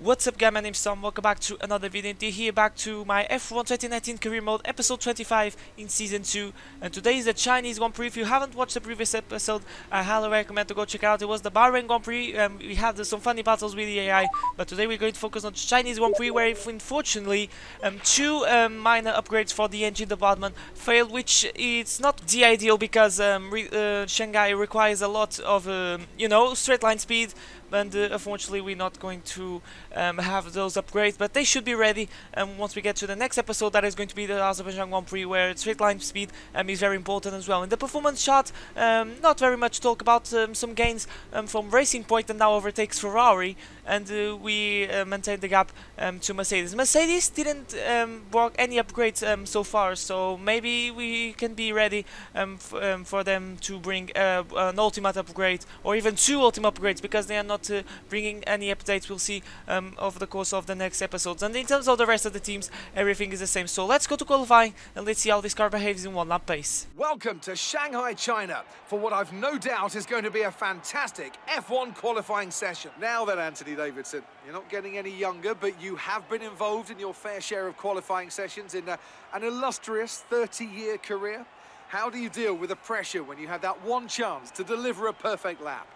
What's up guys, my name's Tom, welcome back to another video. Here back to my F1 2019 career mode, episode 25 in season 2. And today is the Chinese Grand Prix. If you haven't watched the previous episode, I highly recommend to go check it out. It was the Bahrain Grand Prix. We had some funny battles with the AI, but today we're going to focus on the Chinese Grand Prix, where unfortunately two minor upgrades for the engine department failed, which is not the ideal because Shanghai requires a lot of straight line speed, and unfortunately we're not going to have those upgrades, but they should be ready once we get to the next episode. That is going to be the Azerbaijan Grand Prix, where straight line speed is very important as well. In the performance chart, not very much talk about some gains from Racing Point, and now overtakes Ferrari, and we maintain the gap to Mercedes. Mercedes didn't work any upgrades so far, so maybe we can be ready for them to bring an ultimate upgrade, or even two ultimate upgrades, because they are not bringing any updates. We'll see over the course of the next episodes. And in terms of the rest of the teams, everything is the same. So let's go to qualifying and let's see how this car behaves in one lap pace. Welcome to Shanghai, China, for what I've no doubt is going to be a fantastic F1 qualifying session. Now then, Anthony Davidson, you're not getting any younger, but you have been involved in your fair share of qualifying sessions in an illustrious 30-year career. How do you deal with the pressure when you have that one chance to deliver a perfect lap?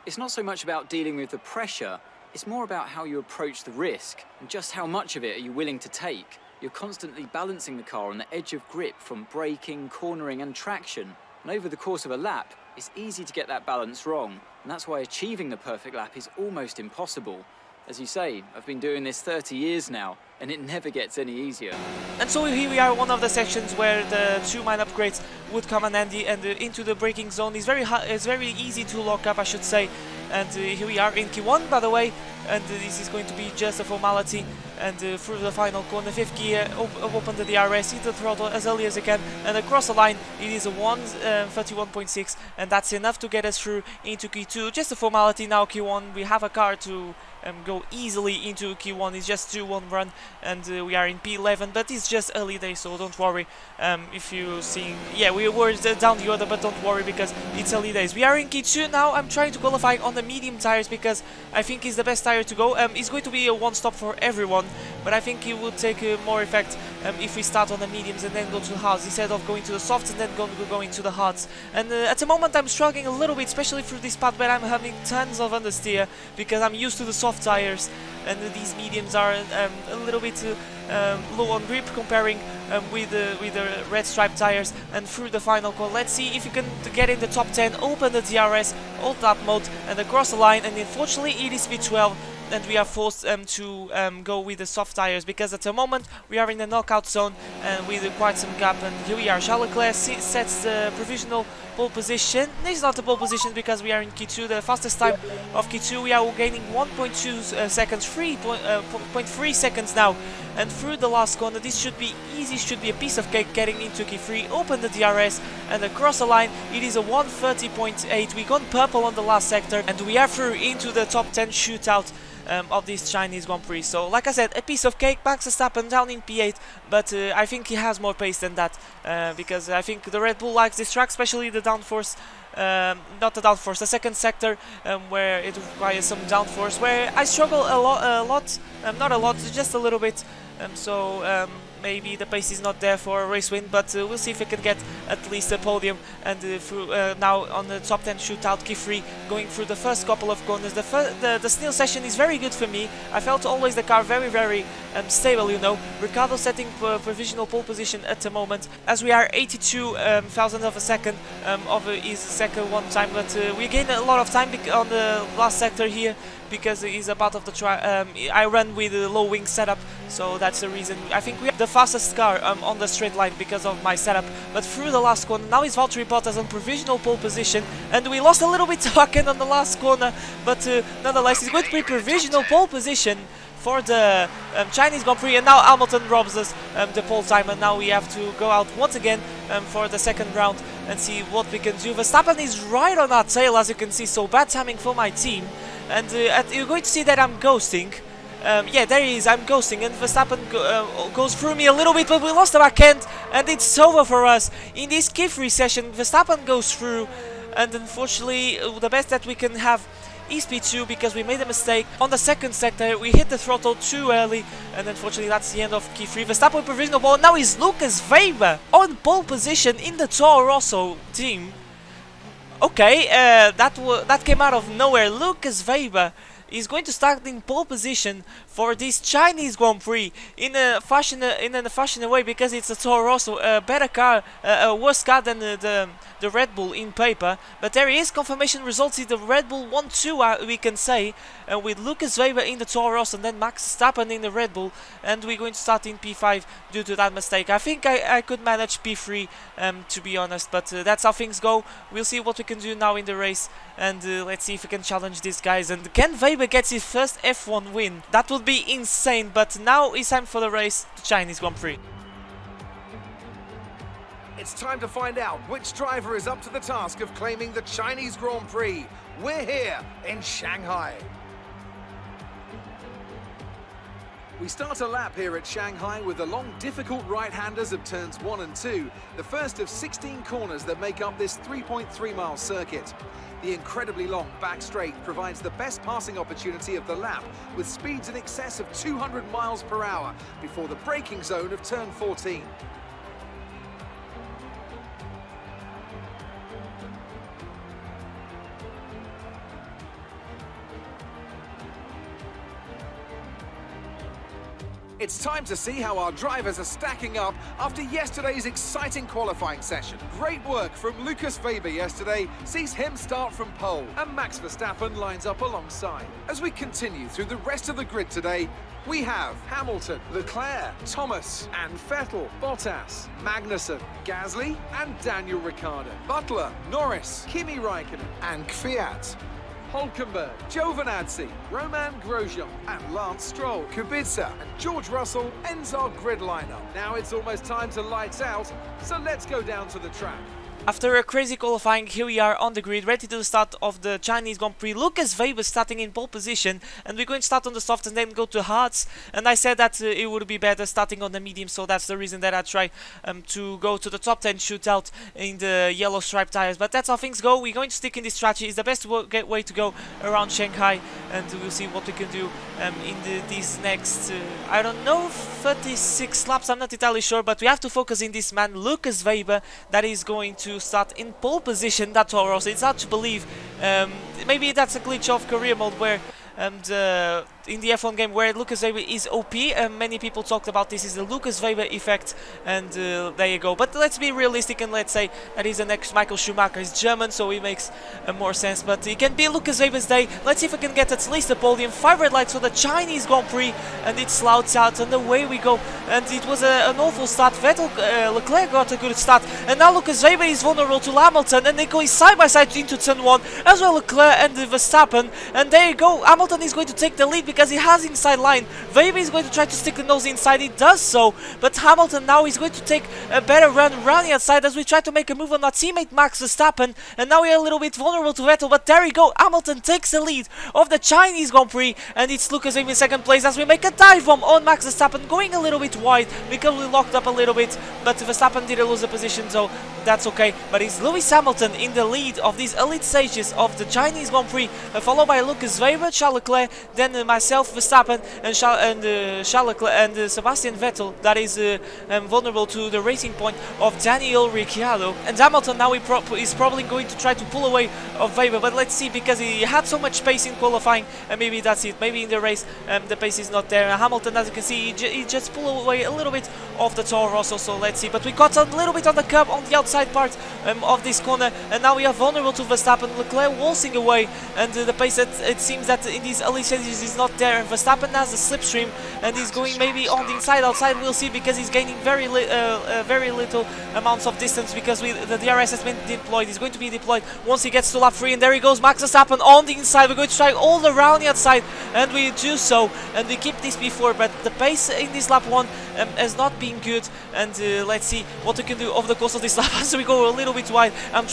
It's not so much about dealing with the pressure, it's more about how you approach the risk and just how much of it are you willing to take. You're constantly balancing the car on the edge of grip from braking, cornering and traction. And over the course of a lap, it's easy to get that balance wrong. And that's why achieving the perfect lap is almost impossible. As you say, I've been doing this 30 years now, and it never gets any easier. And so here we are, one of the sections where the two minor upgrades would come in handy, and into the braking zone is it's very easy to lock up, I should say. And here we are in Q1, by the way, and this is going to be just a formality. And through the final corner, 5th gear, open the DRS, hit the throttle as early as you can, and across the line it is a 1:31.6, and that's enough to get us through into Q2. Just a formality now. Q1, we have a car to go easily into Q1. It's just 2-1 run, and we are in P11, but it's just early days, so don't worry. If you see, yeah, we were down the order, but don't worry because it's early days. We are in Q2 now. I'm trying to qualify on the medium tires because I think it's the best tire to go. It's going to be a one-stop for everyone, but I think it will take more effect if we start on the mediums and then go to the hards, instead of going to the softs and then going to the hards. And at the moment I'm struggling a little bit, especially through this part where I'm having tons of understeer because I'm used to the soft tires, and these mediums are a little bit low on grip comparing with the red stripe tires. And through the final call, let's see if you can get in the top 10, open the DRS, alt lap mode, and across the line. And unfortunately it is P12, and we are forced to go with the soft tires because at the moment we are in the knockout zone and with quite some gap. And here we are, Charles Leclerc sets the provisional pole position. This is not a pole position because we are in Q2, the fastest time of Q2. We are gaining 1.2 seconds, 3.3 seconds now. And through the last corner, this should be easy, should be a piece of cake getting into Q3, open the DRS, and across the line it is a 1:30.8. We gone purple on the last sector, and we are through into the top 10 shootout of this Chinese Grand Prix. So like I said, a piece of cake. Max Verstappen down in P8, but I think he has more pace than that, because I think the Red Bull likes this track, especially the downforce. Not the downforce, the second sector, where it requires some downforce, where I struggle a lot, not a lot, just a little bit. Maybe the pace is not there for a race win, but we'll see if we can get at least a podium. And through now on the top 10 shootout, Q3, going through the first couple of corners. The snail session is very good for me. I felt always the car very stable, you know. Ricardo setting provisional pole position at the moment, as we are 82 thousandths of a second of his second one time, but we gain a lot of time on the last sector here, because he's a part of the track. I run with a low wing setup, so that's the reason. I think we have the fastest car on the straight line because of my setup. But through the last corner, now is Valtteri Bottas on provisional pole position, and we lost a little bit to Haken on the last corner, but nonetheless, it's going to be provisional pole position for the Chinese Grand Prix. And now Hamilton robs us the pole time, and now we have to go out once again for the second round and see what we can do. Verstappen is right on our tail, as you can see, so bad timing for my team. And you're going to see that I'm ghosting. Yeah, there he is, I'm ghosting, and Verstappen goes through me a little bit, but we lost the back end, and it's over for us. In this Q3 session, Verstappen goes through, and unfortunately, the best that we can have is P2 because we made a mistake on the second sector. We hit the throttle too early, and unfortunately that's the end of key 3. Verstappen with provisional ball. Now is Lucas Weber on pole position in the Toro Rosso team. Okay, that came out of nowhere. Lucas Weber is going to start in pole position for this Chinese Grand Prix in a fashion way, because it's a Toro Rosso, a better car, a worse car than the Red Bull in paper. But there is confirmation results in the Red Bull 1-2, we can say, with Lucas Weber in the Toro Rosso and then Max Verstappen in the Red Bull, and we're going to start in P5 due to that mistake. I think I could manage P3 to be honest, but that's how things go. We'll see what we can do now in the race, and let's see if we can challenge these guys. And can Weber get his first F1 win? That would be insane, but now it's time for the race, the Chinese Grand Prix. It's time to find out which driver is up to the task of claiming the Chinese Grand Prix. We're here in Shanghai. We start a lap here at Shanghai with the long, difficult right-handers of turns 1 and 2, the first of 16 corners that make up this 3.3-mile circuit. The incredibly long back straight provides the best passing opportunity of the lap, with speeds in excess of 200 miles per hour before the braking zone of turn 14. It's time to see how our drivers are stacking up after yesterday's exciting qualifying session. Great work from Lucas Weber yesterday sees him start from pole, and Max Verstappen lines up alongside. As we continue through the rest of the grid today, we have Hamilton, Leclerc, Thomas and Vettel, Bottas, Magnussen, Gasly and Daniel Ricciardo, Butler, Norris, Kimi Raikkonen and Kvyat, Hulkenberg, Giovinazzi, Roman Grosjean and Lance Stroll, Kubica and George Russell ends our grid lineup. Now it's almost time to lights out, so let's go down to the track. After a crazy qualifying, here we are on the grid, ready to start of the Chinese Grand Prix. Lucas Weber starting in pole position, and we're going to start on the soft and then go to hards. And I said that it would be better starting on the medium, so that's the reason that I try to go to the top 10 shootout in the yellow striped tires. But that's how things go. We're going to stick in this strategy. It's the best way to go around Shanghai, and we'll see what we can do in these next, I don't know, 36 laps. I'm not entirely sure, but we have to focus in this man, Lucas Weber, that is going to start in pole position. That Toro Rosso, it's hard to believe. Maybe that's a glitch of career mode where in the F1 game where Lucas Weber is OP. Many people talked about this is the Lucas Weber effect, and there you go. But let's be realistic and let's say that he's the next Michael Schumacher. He's German, so it makes more sense. But it can be Lucas Weber's day. Let's see if we can get at least a podium. 5 red lights for the Chinese Grand Prix, and it's louds out, and away we go. And it was an awful start. Leclerc got a good start, and now Lucas Weber is vulnerable to Hamilton, and they go side by side into turn 1 as well. Leclerc and Verstappen, and there you go. Hamilton is going to take the lead because he has inside line. Weber is going to try to stick the nose inside. He does so, but Hamilton now is going to take a better run around the outside as we try to make a move on our teammate Max Verstappen, and now we are a little bit vulnerable to Vettel, but there we go. Hamilton takes the lead of the Chinese Grand Prix, and it's Lucas Weber in second place as we make a dive bomb on Max Verstappen, going a little bit wide because we locked up a little bit, but Verstappen didn't lose the position, so that's okay. But it's Lewis Hamilton in the lead of these elite stages of the Chinese Grand Prix, followed by Lucas Weber, Charles Leclerc, then myself, Verstappen, and Charles Leclerc and Sebastian Vettel, that is vulnerable to the racing point of Daniel Ricciardo. And Hamilton now is probably going to try to pull away of Weber, but let's see, because he had so much pace in qualifying, and maybe that's it. Maybe in the race the pace is not there. Hamilton, as you can see, he just pulled away a little bit of the Toro Rosso, so let's see. But we got a little bit on the curb on the outside part of this corner, and now we are vulnerable to Verstappen. Leclerc waltzing away, and the pace that it seems that in these early stages is not there. And Verstappen has a slipstream, and he's going maybe on the inside outside. We'll see, because he's gaining very little amounts of distance because the DRS has been deployed. He's going to be deployed once he gets to lap 3, and there he goes, Max Verstappen on the inside. We're going to try all around the outside, and we do so, and we keep this before, but the pace in this lap 1 has not been good, and let's see what we can do over the course of this lap as we go a little bit wide. I'm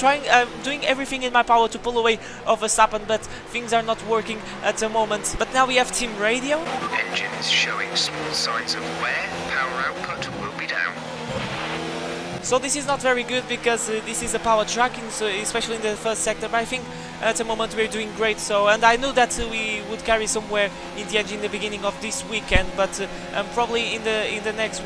doing everything in my power to pull away of Verstappen, but things are not working at the moment. But now we have team radio. Engines showing small signs of wear. Power output will be down. So this is not very good because this is a power tracking, so especially in the first sector. But I think at the moment we're doing great. So, and I knew that we would carry somewhere in the engine in the beginning of this weekend, but probably in the next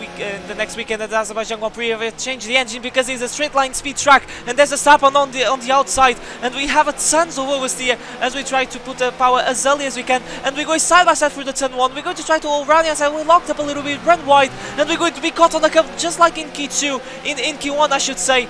weekend at Azerbaijan Grand Prix we change the engine because it's a straight line speed track, and there's a Verstappen on the outside, and we have a tons of oversteer as we try to put the power as early as we can, and we're going side by side through the turn 1. We're going to try to all round the outside. We're locked up a little bit, run wide, and we're going to be caught on the curve just like in key 2, in key 1 I should say.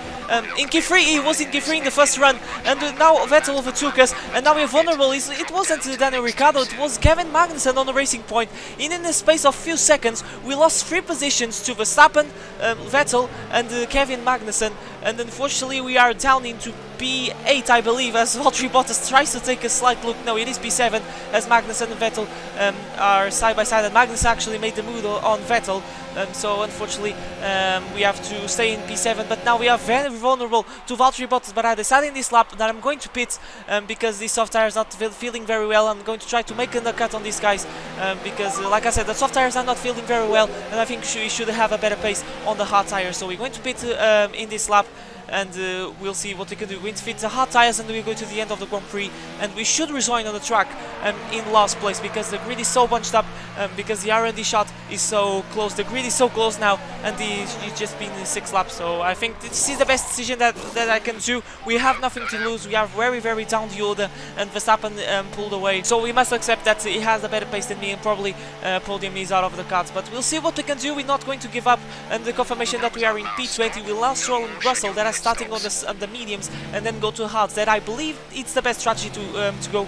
In key 3, he was in key 3 in the first run, and now Vettel overtook us, and now we're vulnerable. It wasn't Daniel Ricciardo, it was Kevin Magnussen on the racing point. In the space of few seconds, we lost 3 positions to Verstappen, Vettel, and Kevin Magnussen, and unfortunately we are down into P8, I believe, as Valtteri Bottas tries to take a slight look. No, it is P7, as Magnussen and Vettel are side by side, and Magnussen actually made the move on Vettel. So unfortunately we have to stay in P7, but now we are very vulnerable to Valtteri Bottas. But I decided in this lap that I'm going to pit because the soft tire is not feeling very well. I'm going to try to make an undercut on these guys because like I said, the soft tires are not feeling very well, and I think we should have a better pace on the hard tires. So we're going to pit in this lap, and we'll see what we can do. We're going to fit the hard tires, and we go to the end of the Grand Prix, and we should rejoin on the track in last place because the grid is so bunched up, because the R&D shot is so close. The grid is so close now, and it's just been 6 laps. So I think this is the best decision that I can do. We have nothing to lose. We are very down the order, and Verstappen pulled away. So we must accept that he has a better pace than me, and probably podium is out of the cards. But we'll see what we can do. We're not going to give up, and the confirmation that we are in P20 will allow Stroll and Russell that are starting on the mediums and then go to hards. That I believe it's the best strategy to go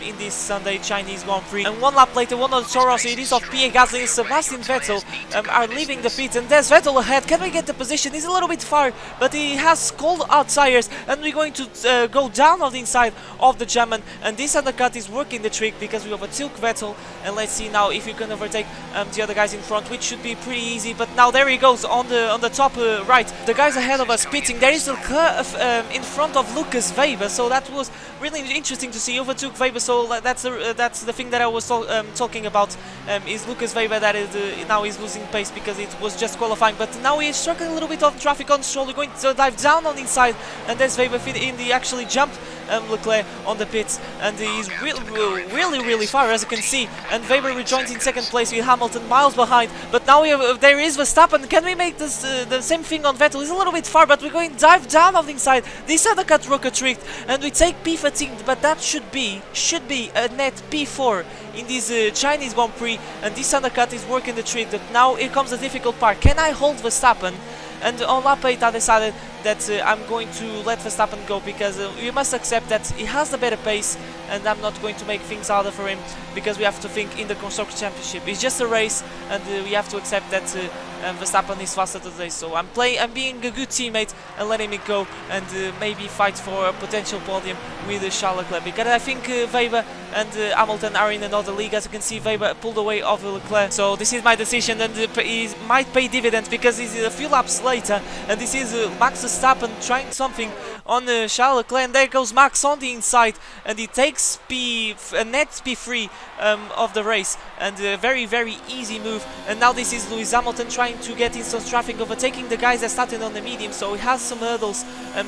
in this Sunday Chinese Grand Prix. And 1 lap later, one of the Toro Rosso, it is of PA Gasly, Sebastian Vettel are leaving the pit, and there's Vettel ahead. Can we get the position? He's a little bit far, but he has cold out tires, and we're going to go down on the inside of the German, and this undercut is working the trick because we overtook Vettel. And let's see now if you can overtake the other guys in front, which should be pretty easy. But now there he goes on the top right. The guys ahead of us pitting. There is Leclerc in front of Lucas Weber, so that was really interesting to see. Overtook Weber, so that's the thing that I was talking about. Is Lucas Weber that is now is losing pace because it was just qualifying, but now he's struggling a little bit of traffic on Stroll. We're going to dive down on the inside, and there's Weber in the actually jumped Leclerc on the pits, and he's really far, as you can see. And Weber rejoins in second place with Hamilton miles behind. But now there is Verstappen. Can we make this the same thing on Vettel? He's a little bit far, but we're going to dive down on the inside. This undercut rocket tricked, and we take P13, but that should be a net P4 in this Chinese Grand Prix. And this undercut is working the trick. But now here comes the difficult part. Can I hold Verstappen? And on lap 8 I decided that I'm going to let Verstappen go because we must accept that he has the better pace, and I'm not going to make things harder for him because we have to think in the Constructors' Championship. It's just a race, and we have to accept that Verstappen is faster today. So I'm being a good teammate and letting it go, and maybe fight for a potential podium with Charles Leclerc, because I think Weber and Hamilton are in another league. As you can see, Weber pulled away of Leclerc. So this is my decision, and it might pay dividends because it's a few laps later, and this is Max Verstappen trying something on Charles Leclerc, and there goes Max on the inside, and he takes a net P3 of the race, and a very easy move. And now this is Lewis Hamilton trying to get in some traffic, overtaking the guys that started on the medium, so he has some hurdles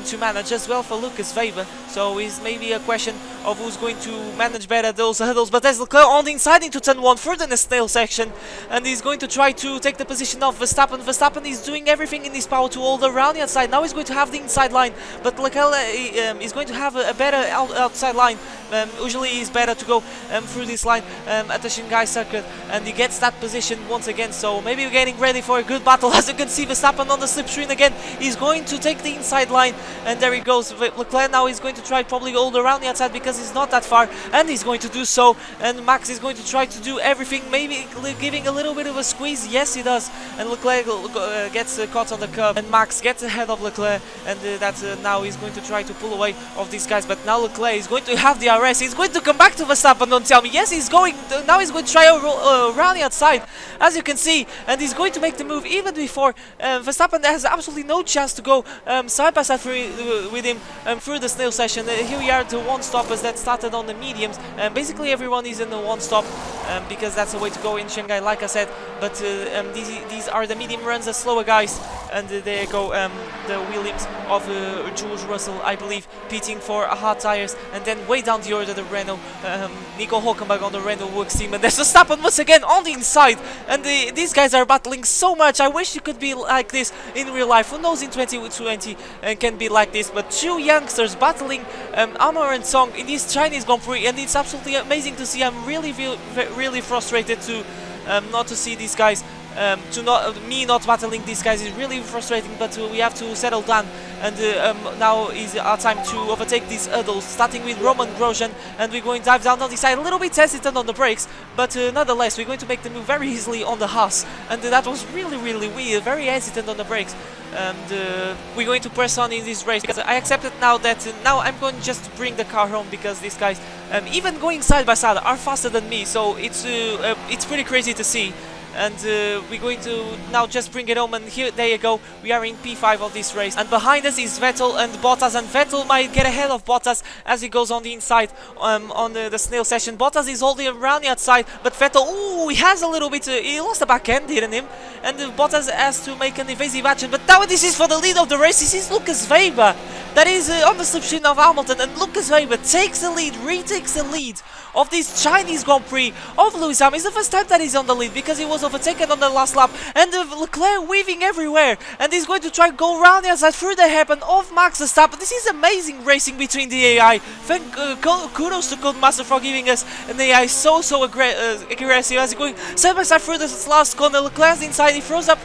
to manage as well for Lucas Weber. So it's maybe a question of who's going to manage better those hurdles. But there's Leclerc on the inside into turn 1 further in the snail section, and he's going to try to take the position of Verstappen. Verstappen is doing everything in his power to hold around the outside. Now he's going to have the inside line, but Leclerc is going to have a better outside line. Usually it's better to go through this line at the Shanghai circuit, and he gets that position once again. So maybe we're getting ready for a good battle. As you can see, Verstappen on the slipstream again. He's going to take the inside line, and there he goes. Leclerc now is going to try probably hold around the outside because he's not that far, and he's going to do so. And Max is going to try to do everything, maybe giving a little bit of a squeeze. Yes, he does. And Leclerc gets caught on the curb, and Max gets ahead of Leclerc, and now he's going to try to pull away of these guys. But now Leclerc is going to have the RS. He's going to come back to Verstappen. Don't tell me. Yes, he's going. Now he's going to try around the outside, as you can see, and he's going to make the move even before Verstappen has absolutely no chance to go side by side with him through the snail session. Here we are, the one-stoppers that started on the mediums. Basically, everyone is in the one-stop because that's the way to go in Shanghai, like I said. But these are the medium runs, the slower guys. and there you go, the Williams of George Russell, I believe, pitting for hard tires, and then way down the order the Renault, Nico Hulkenberg on the Renault works team, and there's Verstappen once again on the inside, and these guys are battling so much. I wish you could be like this in real life. Who knows in 2020 can be like this, but two youngsters battling Armour and Song in this Chinese Grand Prix, and it's absolutely amazing to see. I'm really frustrated to not to see these guys, me not battling these guys is really frustrating, but we have to settle down, and now is our time to overtake these hurdles, starting with Roman Grosjean, and we're going to dive down on the side, a little bit hesitant on the brakes, but nonetheless we're going to make the move very easily on the Haas, and that was really weird, very hesitant on the brakes, and we're going to press on in this race, because I accepted now that now I'm going just to bring the car home, because these guys, even going side by side, are faster than me, so it's pretty crazy to see. And we're going to now just bring it home, and here, there you go, we are in P5 of this race, and behind us is Vettel and Bottas, and Vettel might get ahead of Bottas as he goes on the inside on the snail session. Bottas is holding around the outside, but Vettel, ooh, he has a little bit, he lost a back end, didn't he? And Bottas has to make an evasive action, but now this is for the lead of the race. This is Lucas Weber that is on the slipstream of Hamilton, and Lucas Weber takes the lead, retakes the lead of this Chinese Grand Prix of Lewis Hamilton. It's the first time that he's on the lead, because he was overtaken on the last lap, and Leclerc weaving everywhere, and he's going to try to go around the outside through the hairpin of Max Verstappen. This is amazing racing between the AI. Kudos to Codemaster for giving us an AI so aggressive as he's going side by side through this last corner. Leclerc's inside, he throws up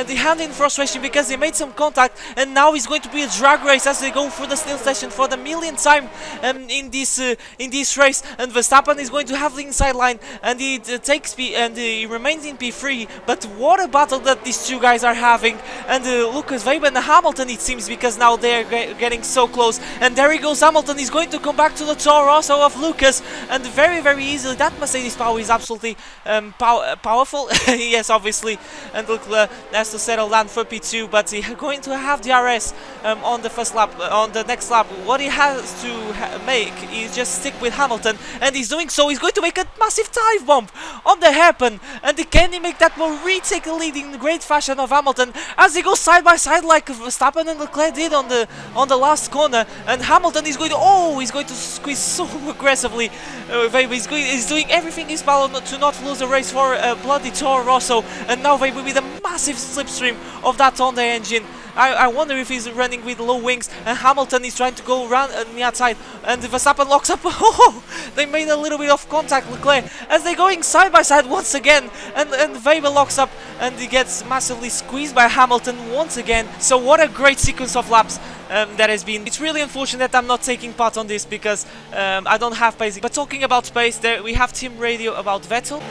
the hand in frustration because they made some contact, and now it's going to be a drag race as they go through the snail station for the millionth time in this race, and Verstappen is going to have the inside line, and he takes P, and he remains in P3. But what a battle that these two guys are having, and Lucas Weber and Hamilton, it seems, because now they're getting so close, and there he goes. Hamilton is going to come back to the Toro Rosso of Lucas, and very easily. That Mercedes power is absolutely powerful. Yes, obviously, and Leclerc has to settle down for P2, but he's going to have DRS on the first lap, on the next lap. What he has to make is just stick with Hamilton, and he's doing so. He's going to make a massive dive bomb on the hairpin, and can he make that one retake the lead in great fashion of Hamilton as they go side by side like Verstappen and Leclerc did on the last corner, and Hamilton is going to squeeze so aggressively. He's doing everything in his power to not lose the race for bloody Toro Rosso, and now Weber with a massive slipstream of that Honda engine. I wonder if he's running with low wings, and Hamilton is trying to go around on the outside, and Verstappen locks up. Oh, they made a little bit of contact, Leclerc, as they're going side by side once again, and Weber locks up, and he gets massively squeezed by Hamilton once again. So what a great sequence of laps that has been. It's really unfortunate that I'm not taking part on this, because I don't have pace. But talking about space, there we have team radio about Vettel.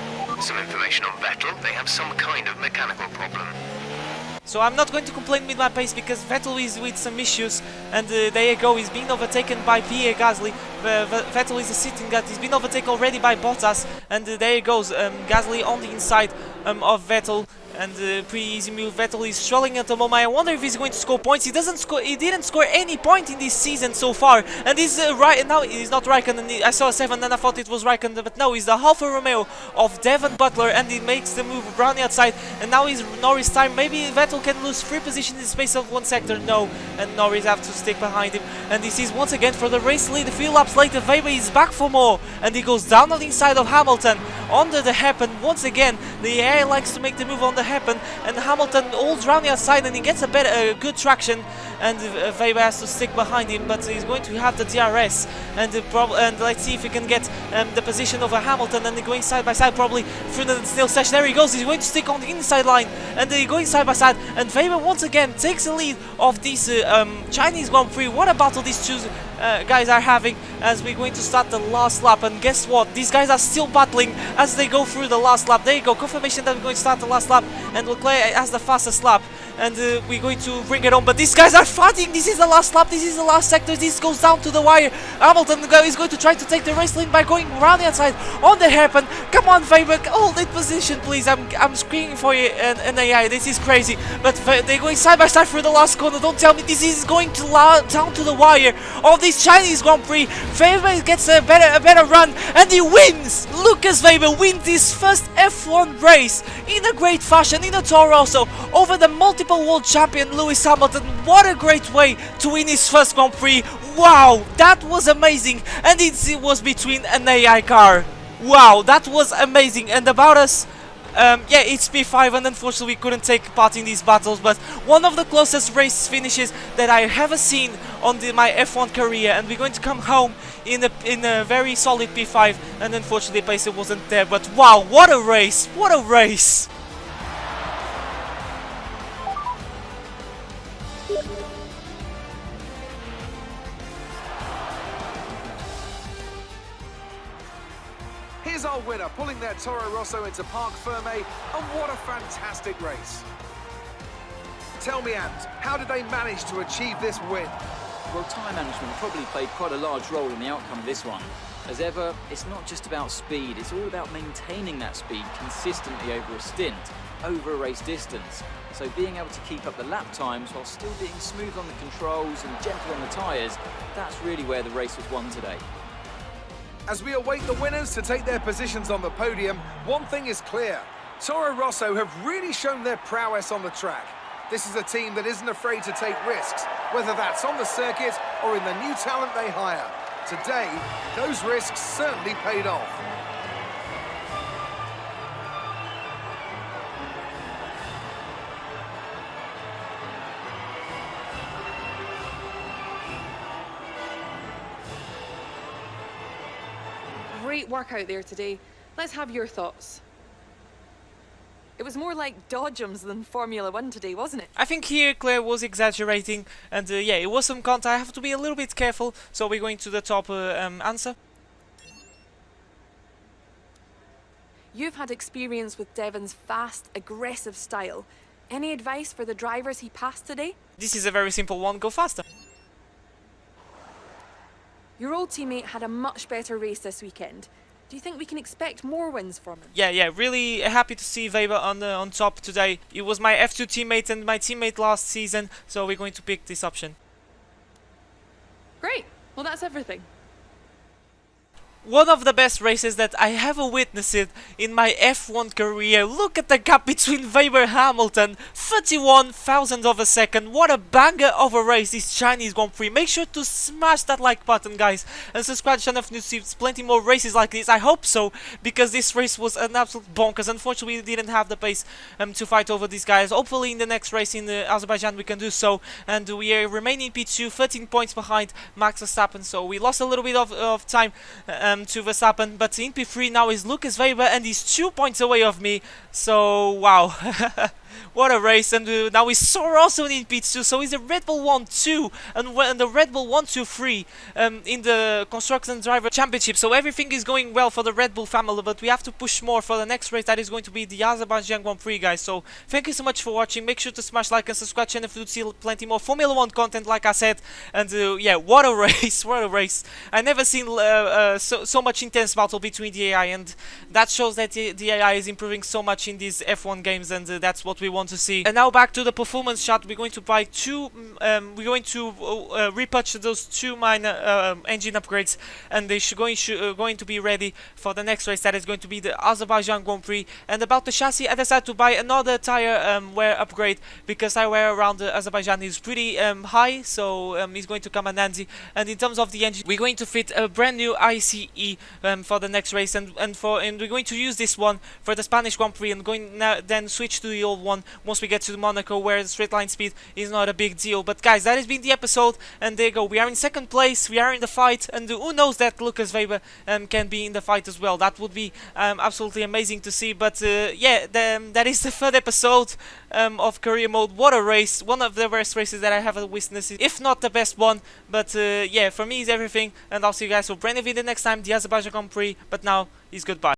Some information on Vettel. They have some kind of mechanical problem. So I'm not going to complain with my pace, because Vettel is with some issues, and there you go, he's being overtaken by Pierre Gasly. Vettel is sitting that he's been overtaken already by Bottas, and there he goes, Gasly on the inside of Vettel, and pretty easy move. Vettel is struggling at the moment. I wonder if he's going to score points. He didn't score any point in this season so far, and he's right now. He's not Raikkonen. I saw a 7 and I thought it was Raikkonen, but no, he's the Alfa Romeo of Devon Butler, and he makes the move around the outside, and now he's Norris time. Maybe Vettel can lose 3 positions in the space of 1 sector. No, and Norris have to stick behind him, and this is once again for the race lead. A few laps later, Weber is back for more, and he goes down on the inside of Hamilton under the hairpin once again. The AI likes to make the move on the hairpin, and Hamilton holds round the outside, and he gets a good traction, and Weber has to stick behind him, but he's going to have the DRS, and let's see if he can get the position over Hamilton, and they're going side by side probably through the snail session. There he goes, he's going to stick on the inside line, and they're going side by side, and Weber once again takes the lead of this Chinese Grand Prix. What a battle these two guys are having as we're going to start the last lap, and guess what, these guys are still battling as they go through the last lap. There you go, confirmation that we're going to start the last lap, and Leclerc has the fastest lap, and we're going to bring it on, but these guys are fighting. This is the last lap, this is the last sector, this goes down to the wire. Hamilton is going to try to take the race lane by going around the outside on the hairpin. Come on, Weber, hold that position please. I'm screaming for you, and AI, this is crazy, but they're going side by side through the last corner. Don't tell me this is going to down to the wire of this Chinese Grand Prix. Weber gets a better run, and he wins. Lucas Weber wins his first F1 race in a great fashion in a Toro Rosso over the multi multiple world champion Lewis Hamilton. What a great way to win his first Grand Prix. Wow, that was amazing. And it was between an AI car. Wow, that was amazing. And about us, yeah, it's P5 and unfortunately we couldn't take part in these battles, but one of the closest race finishes that I have ever seen on my F1 career, and we're going to come home in a very solid P5, and unfortunately Pacer wasn't there, but wow, what a race, what a race! Here's our winner, pulling their Toro Rosso into Parc Ferme, and what a fantastic race. Tell me, Ant, how did they manage to achieve this win? Well, tyre management probably played quite a large role in the outcome of this one. As ever, it's not just about speed, it's all about maintaining that speed consistently over a stint, over a race distance. So being able to keep up the lap times while still being smooth on the controls and gentle on the tyres, that's really where the race was won today. As we await the winners to take their positions on the podium, one thing is clear. Toro Rosso have really shown their prowess on the track. This is a team that isn't afraid to take risks, whether that's on the circuit or in the new talent they hire. Today, those risks certainly paid off. Great work out there today. Let's have your thoughts. It was more like Dodgems than Formula 1 today, wasn't it? I think here Claire was exaggerating, and yeah, it was some content. I have to be a little bit careful, so we're going to the top answer. You've had experience with Devon's fast, aggressive style. Any advice for the drivers he passed today? This is a very simple one, go faster. Your old teammate had a much better race this weekend. Do you think we can expect more wins from him? Yeah, really happy to see Weber on top today. He was my F2 teammate and my teammate last season, so we're going to pick this option. Great. Well, that's everything. One of the best races that I ever witnessed in my F1 career. Look at the gap between Weber and Hamilton. 31 thousandths of a second. What a banger of a race this Chinese Grand Prix. Make sure to smash that like button, guys. And subscribe to channel if you see plenty more races like this. I hope so, because this race was an absolute bonkers. Unfortunately, we didn't have the pace to fight over these guys. Hopefully in the next race in Azerbaijan we can do so. And we are remaining P2, 13 points behind Max Verstappen. So we lost a little bit of time to Verstappen, but in P3 now is Lucas Weber, and he's 2 points away of me. So wow. What a race, and now we saw also in P2, so he's a Red Bull 1-2 and the Red Bull 1-2-3 in the Constructors and Driver Championship, so everything is going well for the Red Bull family, but we have to push more for the next race. That is going to be the Azerbaijan Grand Prix, guys. So thank you so much for watching. Make sure to smash like and subscribe channel if you see plenty more Formula 1 content, like I said. And yeah, what a race, what a race. I never seen so much intense battle between the AI, and that shows that the AI is improving so much in these F1 games, and that's what we want to see. And now back to the performance shot. We're going to buy we're going to repurchase those 2 minor engine upgrades, and they going to be ready for the next race. That is going to be the Azerbaijan Grand Prix. And about the chassis, I decided to buy another tire wear upgrade, because tire wear around Azerbaijan is pretty high, so it's going to come in handy. And in terms of the engine, we're going to fit a brand new ICE for the next race, and we're going to use this one for the Spanish Grand Prix, and then switch to the old one once we get to Monaco, where the straight line speed is not a big deal. But guys, that has been the episode, and there you go. We are in second place, we are in the fight, and who knows that Lucas Weber can be in the fight as well. That would be absolutely amazing to see. But yeah, that is the third episode of career mode. What a race, one of the best races that I have witnessed, if not the best one. But yeah, for me is everything, and I'll see you guys for brand new video next time, the Azerbaijan Grand Prix. But now is goodbye.